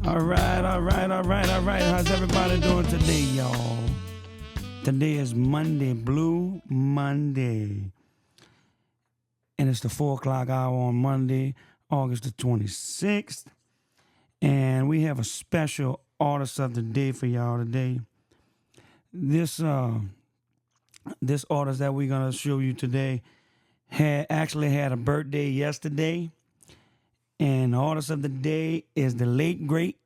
All right, all right, all right, all right. How's everybody doing today, y'all? Today is Monday, Blue Monday. And it's the 4 o'clock hour on Monday, August the 26th. And we have a special artist of the day for y'all today. This artist that we're going to show you today actually had a birthday yesterday. And the artist of the day is the late, great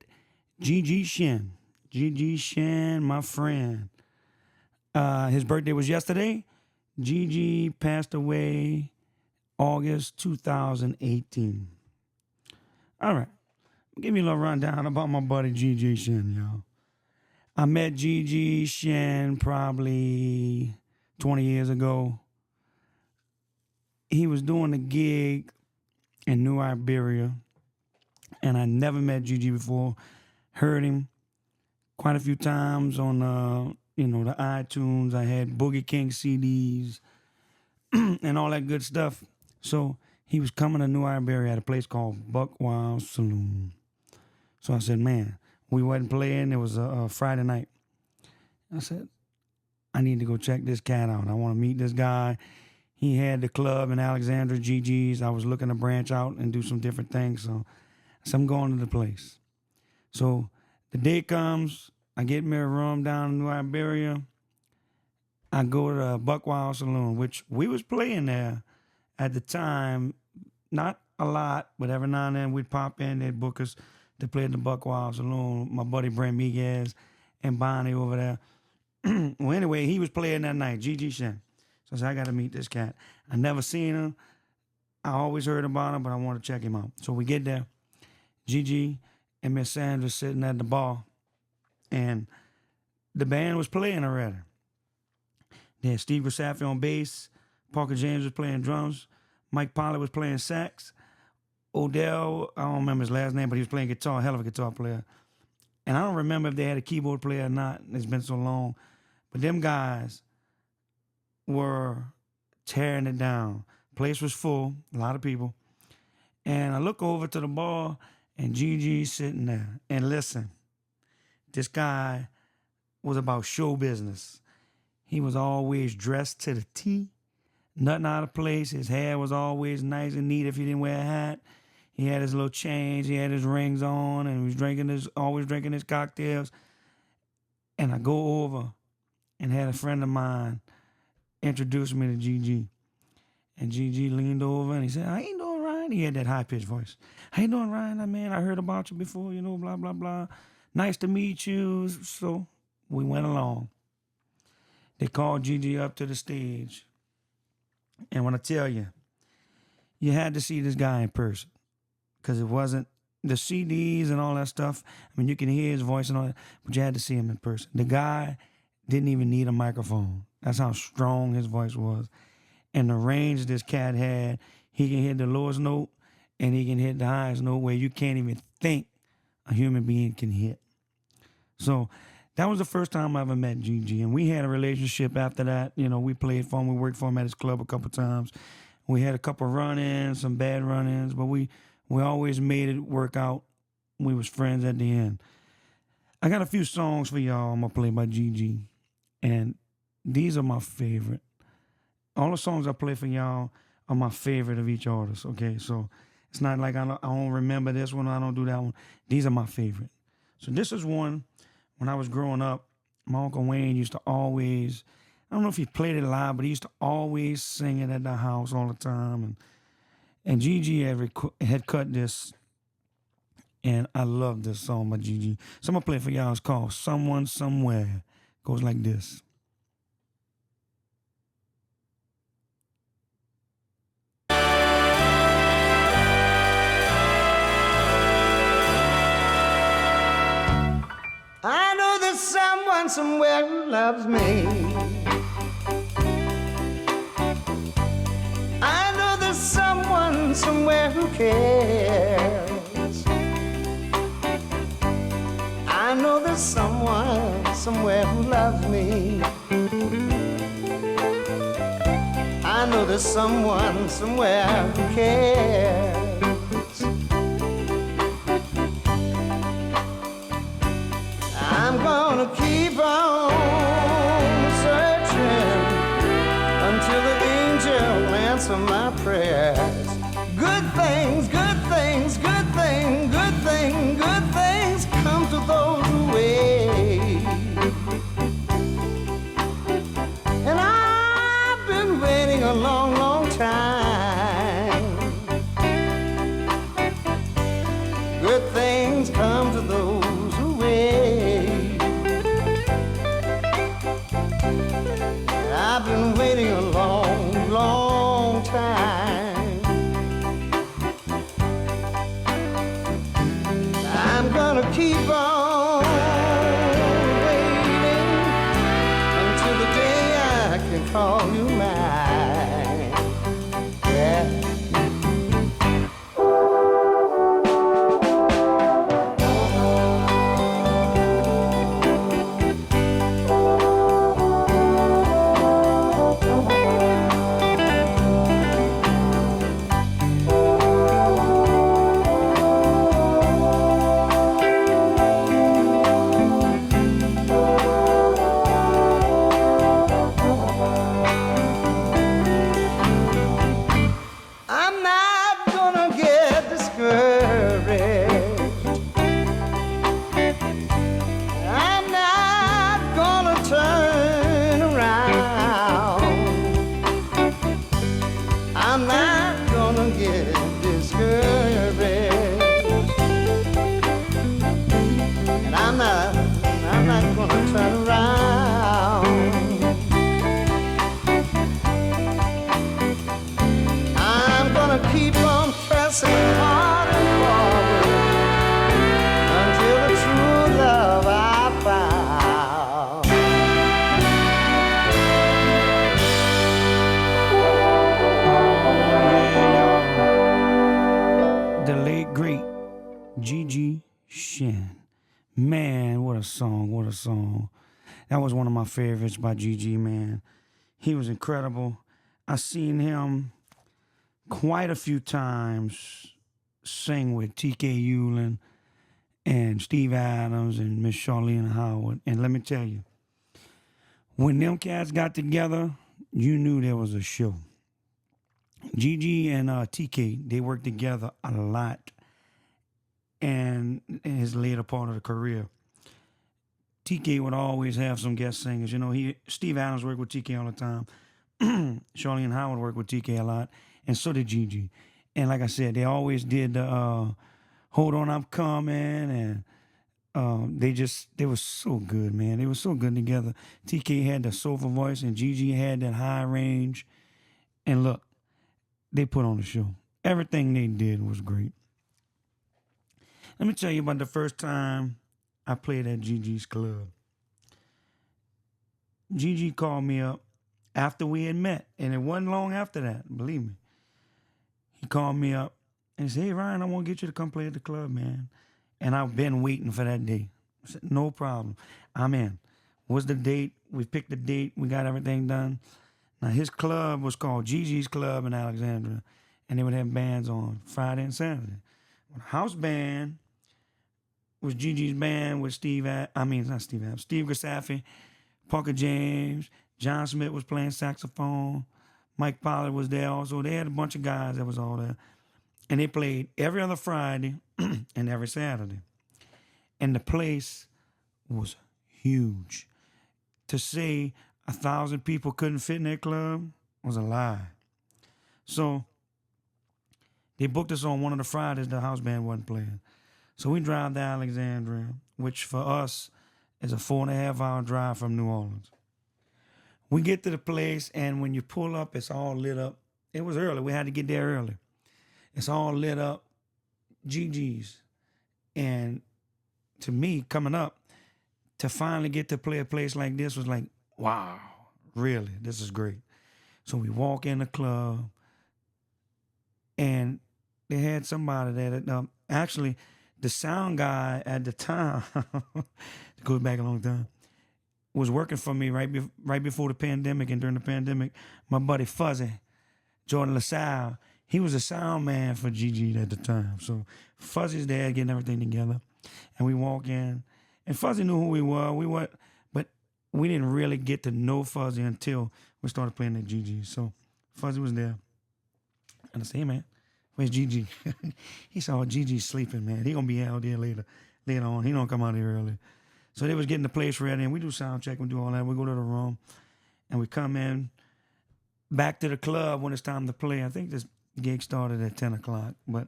GG Shinn. GG Shinn, my friend. His birthday was yesterday. GG passed away August 2018. All right. Give me a little rundown about my buddy GG Shinn, y'all. I met GG Shinn probably 20 years ago. He was doing a gig in New Iberia, and I never met GG before. Heard him quite a few times on the iTunes. I had Boogie King CDs and all that good stuff. So he was coming to New Iberia at a place called Buck Wild Saloon. So I said, man, we wasn't playing. It was a Friday night. I said, I need to go check this cat out. I want to meet this guy. He had the club in Alexandria, GG's. I was looking to branch out and do some different things. So I'm going to the place. So the day comes, I get me a room down in New Iberia. I go to Buck Wild Saloon, which we was playing there at the time. Not a lot, but every now and then we'd pop in. They'd book us to play at the Buck Wild Saloon. My buddy Brent Miguez and Bonnie over there. Well, anyway, he was playing that night, GG Shinn. So I said, I got to meet this cat. I never seen him. I always heard about him, but I want to check him out. So we get there. GG and Miss Sandra sitting at the bar. And the band was playing already. They had Steve Grisafi on bass. Parker James was playing drums. Mike Pollard was playing sax. Odell, I don't remember his last name, but he was playing guitar, hell of a guitar player. And I don't remember if they had a keyboard player or not. It's been so long. But them guys were tearing it down. Place was full, a lot of people. And I look over to the bar, and GG's sitting there. And listen, this guy was about show business. He was always dressed to the T, nothing out of place. His hair was always nice and neat if he didn't wear a hat. He had his little chains, he had his rings on, and he was always drinking his cocktails. And I go over and had a friend of mine introduce me to GG. And GG leaned over and he said, how you doing, Ryan? He had that high-pitched voice. How you doing, Ryan? Man, I heard about you before, blah, blah, blah. Nice to meet you. So we went along. They called GG up to the stage. And when I tell you, you had to see this guy in person. Because it wasn't the CDs and all that stuff. I mean, you can hear his voice and all that, but you had to see him in person. The guy didn't even need a microphone. That's how strong his voice was. And the range this cat had, he can hit the lowest note and he can hit the highest note where you can't even think a human being can hit. So that was the first time I ever met GG. And we had a relationship after that. We played for him. We worked for him at his club a couple times. We had a couple run-ins, some bad run-ins, but we always made it work out. We was friends at the end. I got a few songs for y'all I'm going to play by GG. And these are my favorite. All the songs I play for y'all are my favorite of each artist, okay? So it's not like I don't remember this one, I don't do that one. These are my favorite. So this is one, when I was growing up, my Uncle Wayne used to always, I don't know if he played it live, but he used to always sing it at the house all the time. And GG had cut this, and I love this song by GG. So I'm going to play it for y'all. It's called Someone Somewhere. It goes like this. I know there's someone somewhere who loves me. I know there's someone somewhere who cares. I know there's someone somewhere who loves me. I know there's someone somewhere who cares. keep on waiting until the day I can call you mine. Yeah. I'm not gonna get discouraged. I'm not gonna turn around. I'm not gonna get discouraged. And I'm not gonna turn around. I'm gonna keep on pressing hard and forward until the true love I found. The late great GG Shinn. Man, what a song, what a song. That was one of my favorites by GG, man. He was incredible. I seen him quite a few times sing with T.K. Hewlin and Steve Adams and Miss Charlene Howard. And let me tell you, when them cats got together, you knew there was a show. GG and TK, they worked together a lot. And in his later part of the career, TK would always have some guest singers. You know, Steve Adams worked with TK all the time. Charlene Howard worked with TK a lot, and so did GG. And like I said, they always did the "Hold On, I'm Coming," and they were so good, man. They were so good together. TK had the soulful voice, and GG had that high range. And look, they put on the show. Everything they did was great. Let me tell you about the first time I played at GG's club. GG called me up after we had met, and it wasn't long after that, believe me. He called me up and said, "Hey, Ryan, I want to get you to come play at the club, man." And I've been waiting for that day. I said, "No problem. I'm in." What's the date? We picked the date. We got everything done. Now, his club was called GG's Club in Alexandria, and they would have bands on Friday and Saturday. The house band was GG's band with Steve Gasaffi, Parker James, John Smith was playing saxophone, Mike Pollard was there also. They had a bunch of guys that was all there. And they played every other Friday and every Saturday. And the place was huge. To say 1,000 people couldn't fit in their club was a lie. So they booked us on one of the Fridays the house band wasn't playing. So we drive to Alexandria, which for us is a 4.5-hour drive from New Orleans. We get to the place, and when you pull up, it's all lit up. It was early. We had to get there early. It's all lit up, GG's. And to me, coming up, to finally get to play a place like this was like, wow, really, this is great. So we walk in the club, and they had somebody that actually, the sound guy at the time, it goes back a long time, was working for me right before the pandemic and during the pandemic. My buddy Fuzzy, Jordan LaSalle, he was a sound man for GG at the time. So Fuzzy's there getting everything together. And we walk in, and Fuzzy knew who we were. But we didn't really get to know Fuzzy until we started playing at GG. So Fuzzy was there. And I said, "Hey, man, where's GG?" He said, "Oh, GG's sleeping, man. He gonna be out there later on. He don't come out here early." So they was getting the place ready, and we do sound check, we do all that. We go to the room, and we come in back to the club when it's time to play. I think this gig started at 10 o'clock. But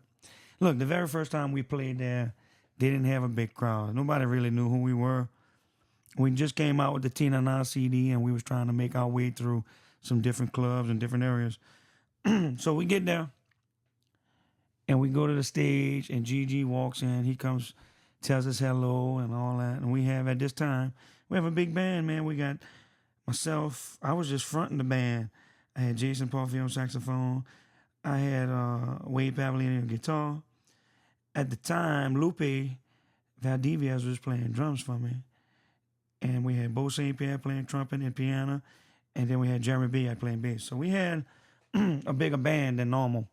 look, the very first time we played there, they didn't have a big crowd. Nobody really knew who we were. We just came out with the Tina and I CD, and we was trying to make our way through some different clubs and different areas. So we get there, and we go to the stage, and GG walks in. He comes tells us hello and all that. And we have, at this time, we have a big band, man. We got myself, I was just fronting the band. I had Jason Parfield on saxophone. I had Wade Pavlini on guitar. At the time, Lupe Valdivias was playing drums for me. And we had Bo St. Pierre playing trumpet and piano. And then we had Jeremy B. playing bass. So we had a bigger band than normal.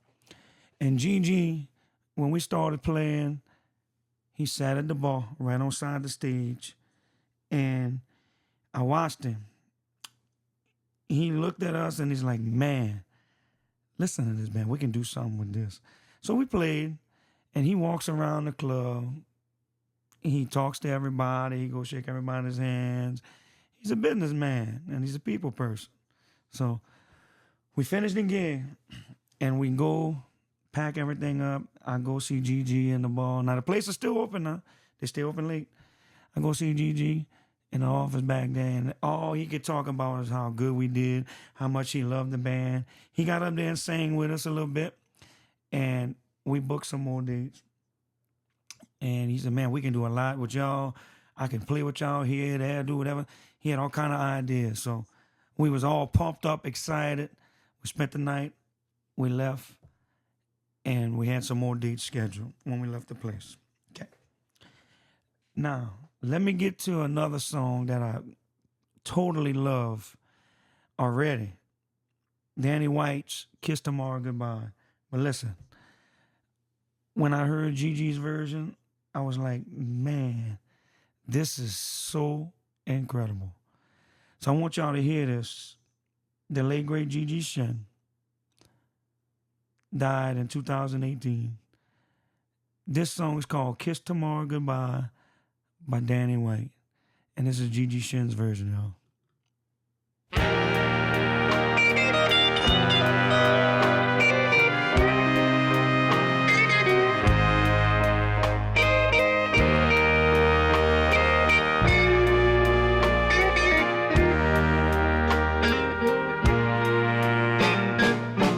And GG, when we started playing, he sat at the bar right on side the stage. And I watched him. He looked at us and he's like, man, listen to this band. We can do something with this. So we played, and he walks around the club. He talks to everybody. He goes shake everybody's hands. He's a businessman, and he's a people person. So we finished the gig, and we go pack everything up. I go see GG in the bar. Now, the place is still open now. They stay open late. I go see GG in the office back there, and all he could talk about is how good we did, how much he loved the band. He got up there and sang with us a little bit, and we booked some more dates. And he said, man, we can do a lot with y'all. I can play with y'all here, there, do whatever. He had all kind of ideas. So we was all pumped up, excited. We spent the night. We left, and we had some more dates scheduled when we left the place. Okay. Now, let me get to another song that I totally love already. Danny White's Kiss Tomorrow Goodbye. But listen, when I heard GG's version, I was like, man, this is so incredible. So I want y'all to hear this. The late, great GG Shinn died in 2018. This song is called Kiss Tomorrow Goodbye by Danny White. And this is GG Shinn's version, y'all.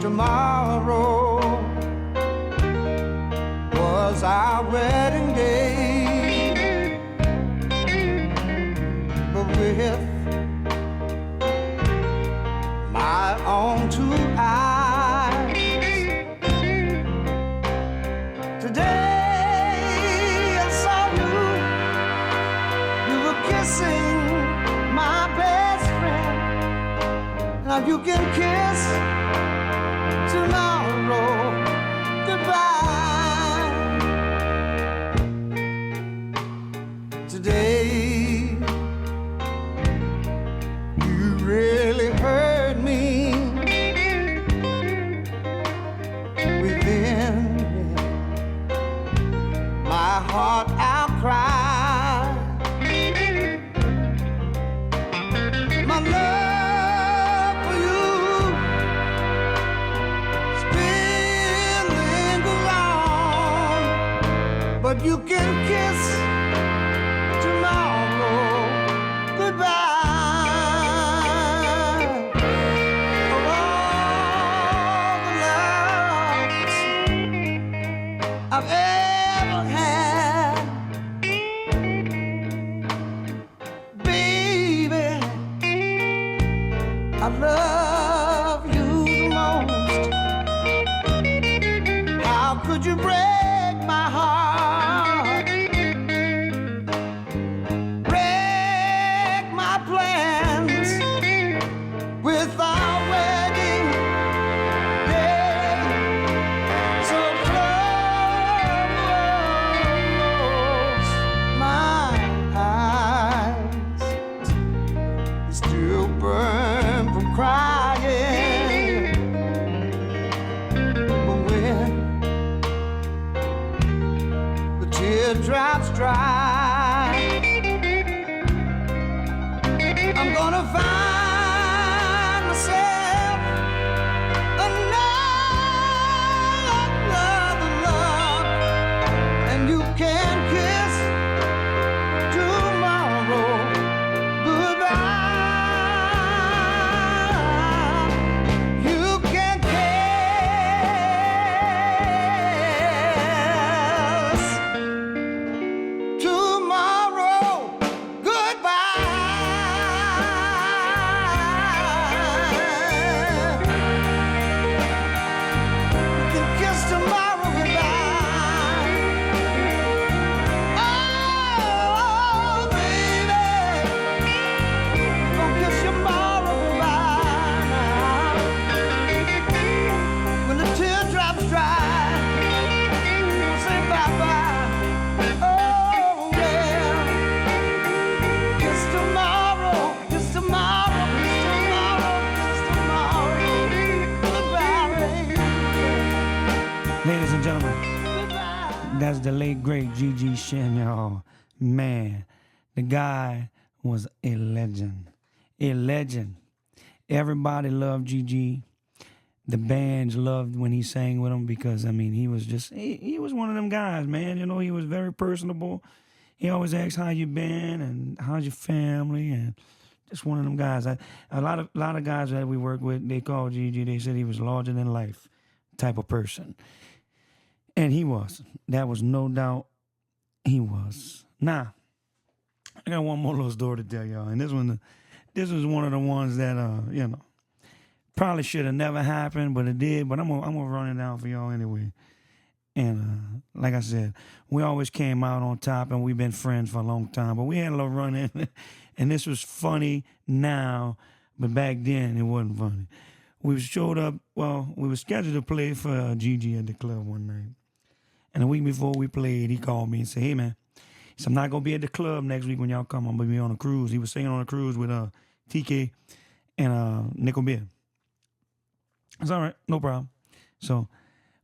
Tomorrow was our wedding day, but with my own two eyes, today I saw you were kissing my best friend. Now you can kiss tomorrow goodbye. Today you really hurt me within my heart. I'll cry. My love for you still lingers on, but you can kiss tomorrow goodbye. Of all the loves I've ever had, baby, I love you the most. How could you break my heart, break my plans with our wedding day? So close my eyes, they still burn from crying. But when the teardrops dry, I'm gonna find myself another love, and you can kiss tomorrow goodbye. You can kiss great GG Shinn, y'all. Man, the guy was a legend. A legend. Everybody loved GG. The bands loved when he sang with them because, I mean, he was just, he was one of them guys, man. You know, he was very personable. He always asked how you been and how's your family, and just one of them guys. A lot of guys that we work with, they called GG, they said he was larger than life type of person. And he was. That was no doubt he was. Now, I got one more little story to tell y'all. And this was one of the ones that, you know, probably should have never happened, but it did. But I'm gonna run it down for y'all anyway. And like I said, we always came out on top, and we've been friends for a long time. But we had a little run in, and this was funny now, but back then it wasn't funny. We showed up. Well, we were scheduled to play for GG at the club one night, and a week before we played, he called me and said, "Hey man, so I'm not gonna be at the club next week when y'all come. I'm gonna be on a cruise." He was singing on a cruise with TK and Nickel Beer. It's all right, no problem. So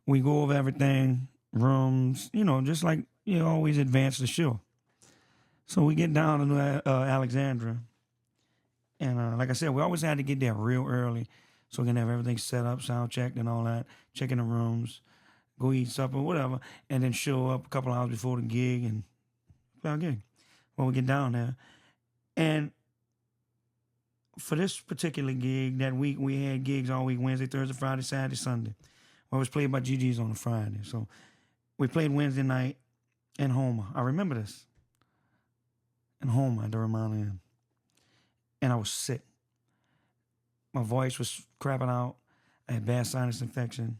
we go over everything, rooms, you know, just like you always advance the show. So we get down to Alexandria. And like I said, we always had to get there real early so we can have everything set up, sound checked and all that, check in the rooms, go eat supper, whatever, and then show up a couple hours before the gig and play our gig. Well, we get down there. And for this particular gig, that week we had gigs all week, Wednesday, Thursday, Friday, Saturday, Sunday. Well, it was played by GG's on a Friday. So we played Wednesday night in Homer. I remember this. In Homer at the Ramona Inn. And I was sick. My voice was crapping out. I had bad sinus infection.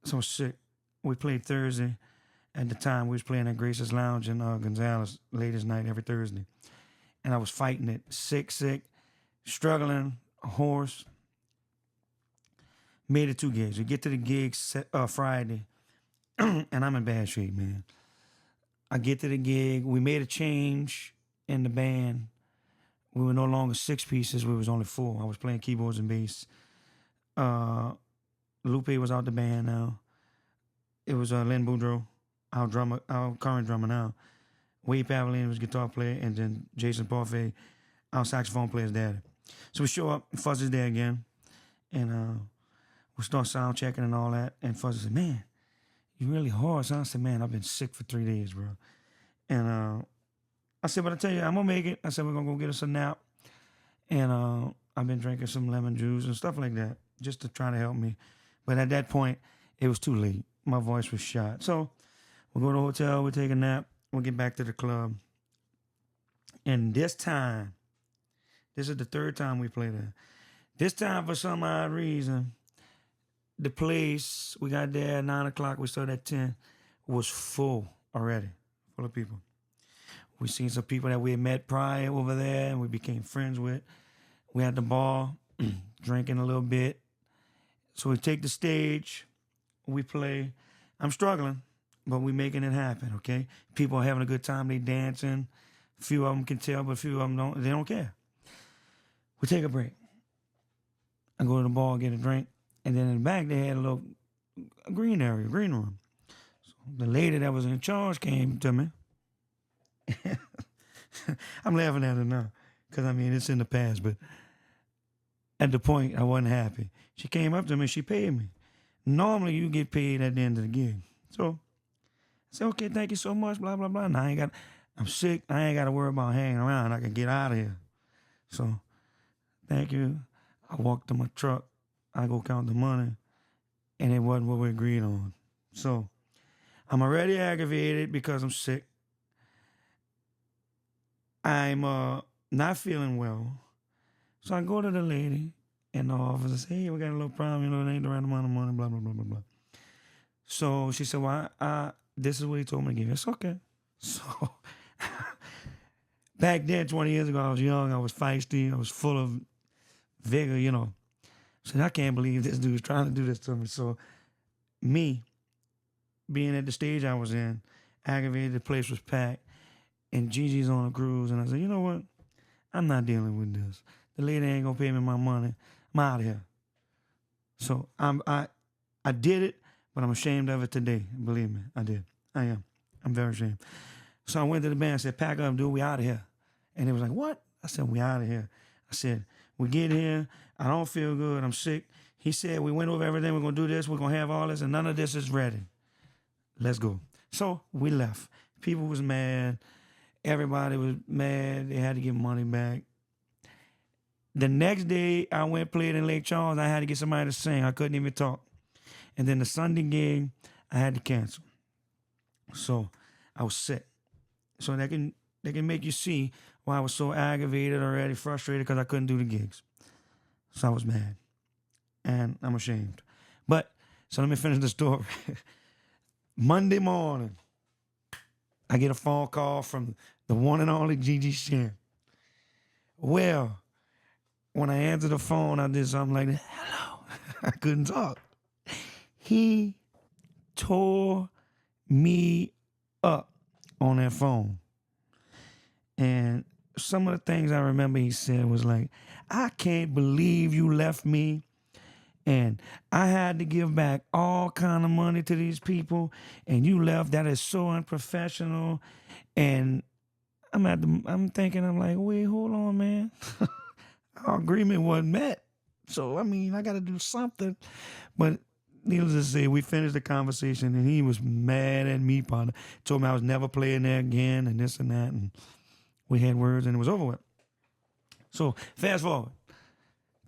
So I was sick. We played Thursday. At the time, we was playing at Grace's Lounge in Gonzales, latest night every Thursday. And I was fighting it. Sick, struggling, hoarse. Made it 2 gigs. We get to the gig Friday, and I'm in bad shape, man. I get to the gig. We made a change in the band. We were no longer 6 pieces. We was only 4. I was playing keyboards and bass. Lupe was out the band now. It was Len Boudreau, our current drummer now. Wade Pavilion was guitar player, and then Jason Parfait, our saxophone player's daddy. So we show up, Fuzz is there again, and we start sound checking and all that. And Fuzz said, "Man, you really hoarse." I said, "Man, I've been sick for 3 days, bro." And I said, "But I tell you, I'm gonna make it." I said, "We're gonna go get us a nap." And I've been drinking some lemon juice and stuff like that, just to try to help me. But at that point, it was too late. My voice was shot. So we'll go to the hotel, we'll take a nap, we'll get back to the club. And this time, this is the 3rd time we played there. This time, for some odd reason, the place, we got there at 9 o'clock, we started at 10, was full already, full of people. We seen some people that we had met prior over there and we became friends with. We had the bar, drinking a little bit. So we take the stage, we play. I'm struggling, but we making it happen, okay? People are having a good time, they dancing. A few of them can tell, but a few of them don't, they don't care. We take a break. I go to the bar, get a drink. And then in the back, they had a little green area, green room. So the lady that was in charge came to me. I'm laughing at her now because, I mean, it's in the past. But at the point, I wasn't happy. She came up to me. She paid me. Normally, you get paid at the end of the gig. So I said, "Okay, thank you so much, blah, blah, blah." Now I'm sick. I ain't got to worry about hanging around. I can get out of here. So thank you. I walked to my truck. I go count the money, and it wasn't what we agreed on. So I'm already aggravated because I'm sick. I'm not feeling well. So I go to the lady in the office and say, "Hey, we got a little problem. You know, it ain't the right amount of money, blah, blah, blah, blah, blah." So she said, "Well, this is what he told me to give you." It's okay. So back then, 20 years ago, I was young. I was feisty. I was full of vigor, you know. So I can't believe this dude's trying to do this to me. So me, being at the stage I was in, aggravated, the place was packed, and Gigi's on a cruise. And I said, "You know what? I'm not dealing with this. The lady ain't gonna pay me my money. I'm out of here." So I did it, but I'm ashamed of it today. Believe me, I did. I am. I'm very ashamed. So I went to the band and said, pack up, dude, we out of here. And they was like, what? I said, we out of here. I said, we get here, I don't feel good, I'm sick. He said, we went over everything, we're going to do this, we're going to have all this, and none of this is ready. Let's go. So we left. People was mad. Everybody was mad. They had to get money back. The next day, I went played in Lake Charles. I had to get somebody to sing. I couldn't even talk. And then the Sunday gig, I had to cancel. So I was sick. So they can make you see why I was so aggravated already, frustrated because I couldn't do the gigs. So I was mad. And I'm ashamed. But, so let me finish the story. Monday morning, I get a phone call from the one and only GG Shinn. Well, when I answered the phone, I did something like, hello. I couldn't talk. He tore me up on that phone. And some of the things I remember he said was like, I can't believe you left me. And I had to give back all kind of money to these people, and you left. That is so unprofessional. And I'm thinking, I'm like, wait, hold on, man. Our agreement wasn't met. So, I mean, I got to do something. But needless to say, we finished the conversation, and he was mad at me, partner. Told me I was never playing there again, and this and that. And we had words, and it was over with. So, fast forward.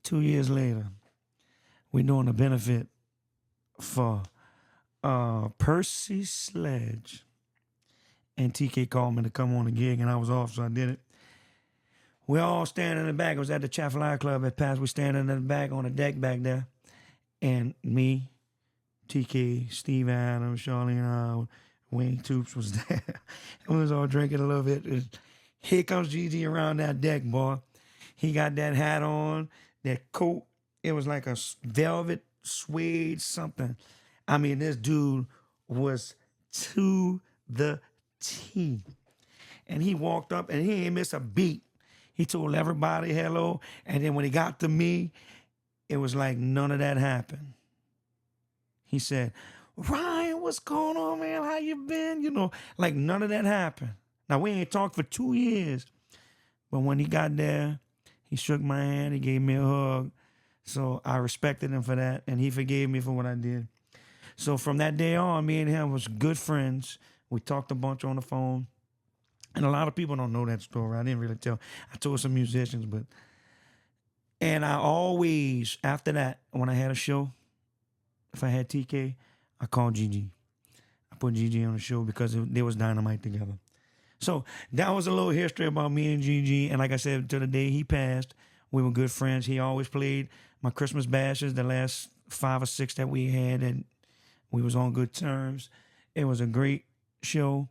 2 years later, we're doing a benefit for Percy Sledge. And TK called me to come on the gig, and I was off, so I did it. We all standing in the back. It was at the Chaffalaya Club at Pass. We standing in the back on the deck back there. And me, TK, Steve Adams, Charlene, Wayne Toops was there. We was all drinking a little bit. Here comes GG around that deck, boy. He got that hat on, that coat. It was like a velvet suede something. I mean, this dude was to the T. And he walked up and he ain't miss a beat. He told everybody hello. And then when he got to me, it was like none of that happened. He said, Ryan, what's going on, man? How you been? You know, like none of that happened. Now, we ain't talked for 2 years. But when he got there, he shook my hand. He gave me a hug. So I respected him for that, and he forgave me for what I did. So from that day on, me and him was good friends. We talked a bunch on the phone. And a lot of people don't know that story. I didn't really tell. I told some musicians, but... And I always, after that, when I had a show, if I had TK, I called GG. I put GG on the show because they was dynamite together. So that was a little history about me and GG. And like I said, to the day he passed, we were good friends. He always played my Christmas bashes, the last 5 or 6 that we had, and we was on good terms. It was a great show.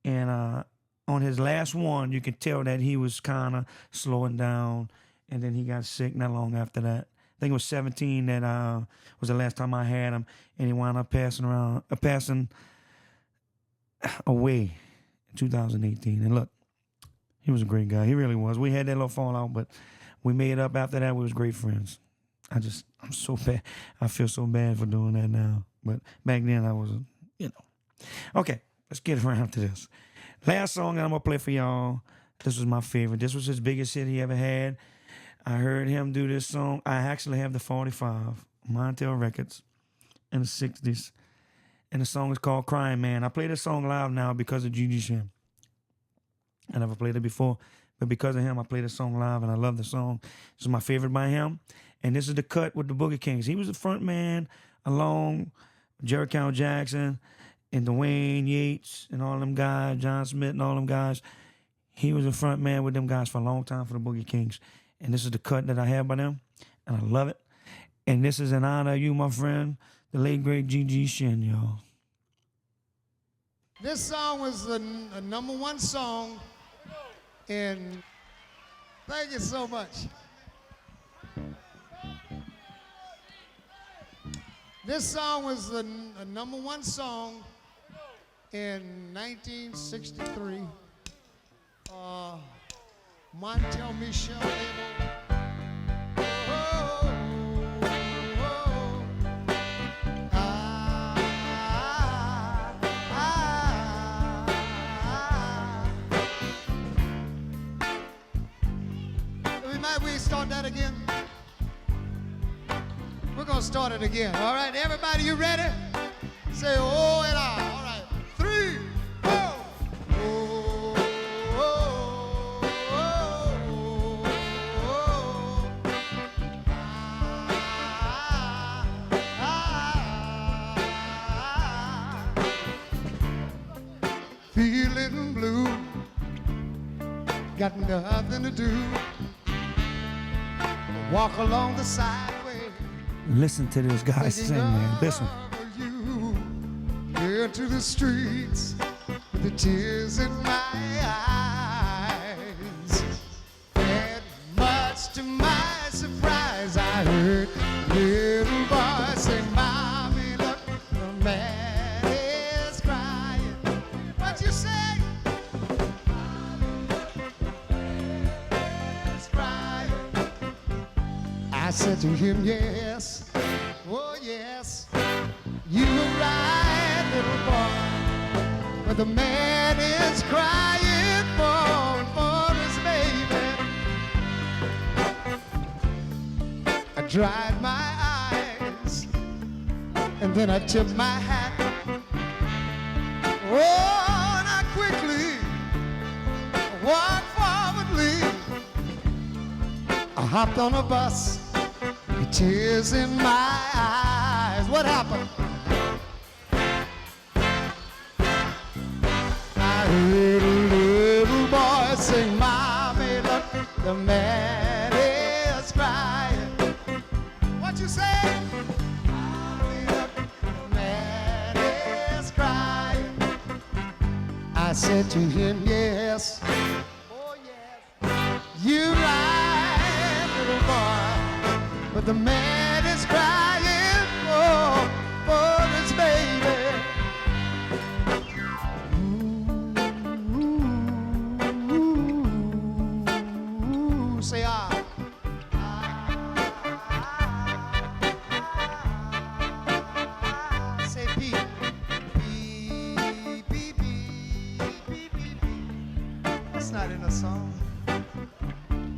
And on his last one, you could tell that he was kind of slowing down, and then he got sick not long after that. I think it was 17 that was the last time I had him, and he wound up passing away in 2018. And look, he was a great guy. He really was. We had that little fallout, but we made up after that. We was great friends. I'm so bad. I feel so bad for doing that now. But back then I was, Okay, let's get around to this. Last song that I'm going to play for y'all. This was my favorite. This was his biggest hit he ever had. I heard him do this song. I actually have the 45, Montel Records, in the 60s. And the song is called Crying Man. I play this song live now because of GG Shinn. I never played it before. But because of him, I played the song live, and I love the song. This is my favorite by him. And this is the cut with the Boogie Kings. He was the front man along Jerry Count Jackson and Dwayne Yates and all them guys, John Smith and all them guys. He was the front man with them guys for a long time for the Boogie Kings. And this is the cut that I have by them, and I love it. And this is in honor of you, my friend, the late, great GG Shinn, y'all. This song was a #1 song. And thank you so much. This song was a #1 song in 1963. Montel Michel label. mind we start that again? We're gonna start it again. All right, everybody, you ready? Say oh and ah. All right, 3, 4. Oh, oh, oh, oh, feeling blue, got nothing to do. Walk along the sideway. Listen to this guy sing, man. Listen. You into the streets with the tears in my eyes. And much to my surprise, I heard little boy say, "Mommy, look, the man is crying." What you say? He's crying. I said to him, yes, oh yes, you were right, little boy, but the man is crying for his baby. I dried my eyes, and then I tipped my hat. Oh, and I quickly walked forwardly. I hopped on a bus, tears in my eyes. What happened? I heard a little boy sing, "Mommy, look, the man is crying." What you say? Mommy, look, the man is crying. I said to him, yes, oh yes, you're right, little boy, but the man is crying for his baby. Ooh, say ah. Say beep. Beep, beep, beep, beep, beep. That's not in a song.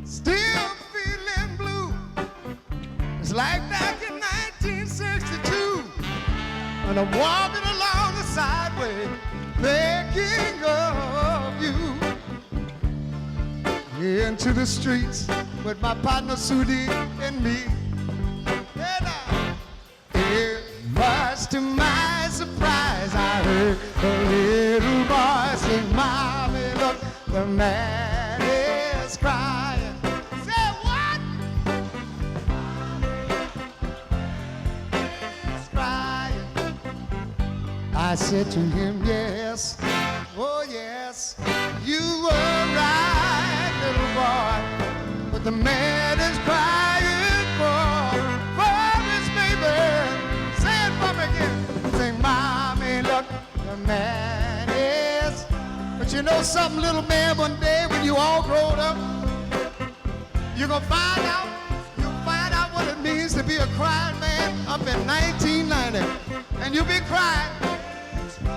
Still feeling blue. It's like back in 1962 when I'm walking along the sideway thinking of you. Into the streets with my partner Sudi and me. And much to my surprise, I heard a little boy sing, "Mommy, look, the man is crying." Say what? He's crying. I said to him, yes, oh yes, you were right, little boy, but the man is crying for his baby. Say it for me again. Say, "Mommy, look, the man is." But you know something, little man, one day when you all grown up, you're gonna you'll find out what it means to be a crying man up in 1990. And you'll be crying.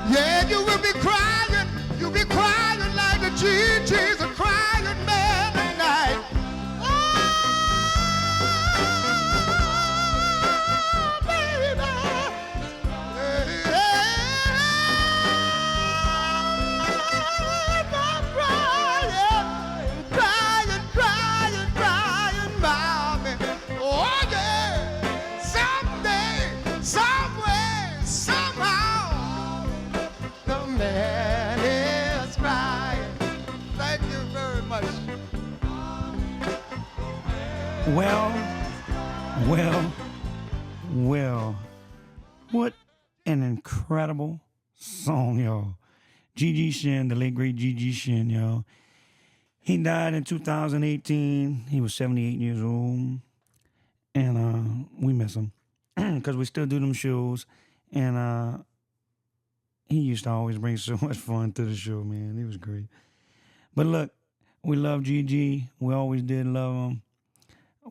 Yeah, you will be crying. You'll be crying like the GG's a crying man tonight. Oh, baby. I'm crying, crying, crying, mommy. Oh, yeah. Someday, somewhere, somehow, the man is crying. Thank you very much. Well, what an incredible song, y'all. GG Shinn, the late great GG Shinn, y'all. He died in 2018. He was 78 years old. And we miss him because we still do them shows. And he used to always bring so much fun to the show, man. He was great. But look, we love GG. We always did love him.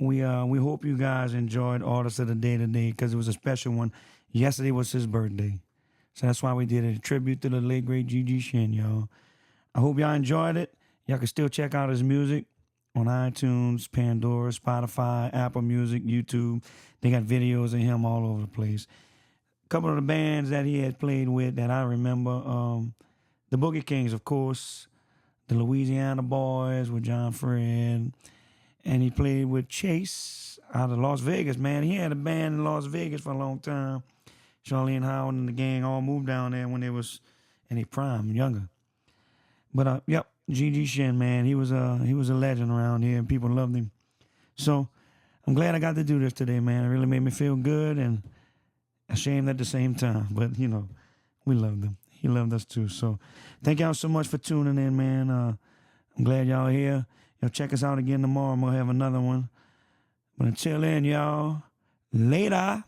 We hope you guys enjoyed Artist of the Day today because it was a special one. Yesterday was his birthday. So that's why we did a tribute to the late, great GG Shinn, y'all. I hope y'all enjoyed it. Y'all can still check out his music on iTunes, Pandora, Spotify, Apple Music, YouTube. They got videos of him all over the place. A couple of the bands that he had played with that I remember, the Boogie Kings, of course, the Louisiana Boys with John Fred, and he played with Chase out of Las Vegas, man. He had a band in Las Vegas for a long time. Charlene Howard and the gang all moved down there when they was in their prime, younger. But yep, GG Shinn, man, he was a legend around here, and people loved him. So I'm glad I got to do this today, man. It really made me feel good and ashamed at the same time. But you know, we loved him. He loved us too. So thank y'all so much for tuning in, man. I'm glad y'all here. Y'all check us out again tomorrow. I'm gonna have another one. But until then, y'all, later.